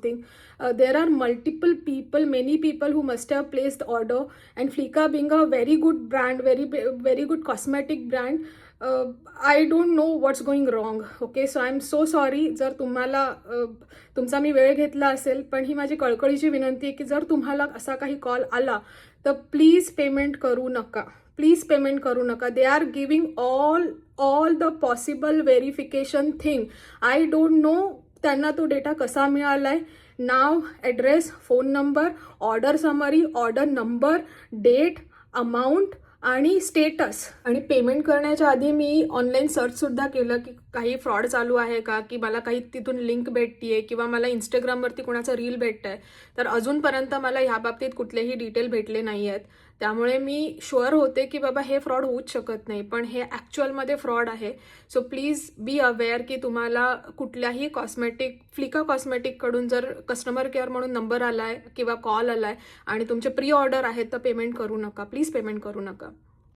thing. There are multiple people, many people who must have placed order, and Fleeka being a very good brand, very good cosmetic brand, I don't know what's going wrong. Okay, so I'm so sorry जर तुम्हाला तुमचा मी वेळ घेतला असेल, पण ही माझी कळकळीची विनंती आहे की जर तुम्हाला असा काही कॉल आला तर प्लीज पेमेंट करू नका. प्लीज पेमेंट करू नका. They are giving all the possible verification thing. I don't know त्यांना तो डेटा कसा मिळालाय. नाव, address, phone number, order summary, order number, date, amount आणि स्टेटस. आणि पेमेंट करण्याच्या आधी मी ऑनलाईन सर्चसुद्धा केलं की काही फ्रॉड चालू आहे का, की मला काही तिथून लिंक भेटतीये किंवा मला इंस्टाग्रामवरती कोणाचं रील भेटतंय. तर अजूनपर्यंत मला ह्या बाबतीत कुठलेही डिटेल भेटले नाही आहेत. त्यामुळे मी शुअर होते की बाबा हे फ्रॉड होऊच शकत नाही, पण हे ॲक्च्युअलमध्ये फ्रॉड आहे. सो प्लीज बी अवेअर की तुम्हाला कुठल्याही फ्लिका कॉस्मेटिककडून जर कस्टमर केअर म्हणून नंबर आलाय किंवा कॉल आलाय आणि तुमचे प्री ऑर्डर आहेत तर पेमेंट करू नका. प्लीज पेमेंट करू नका.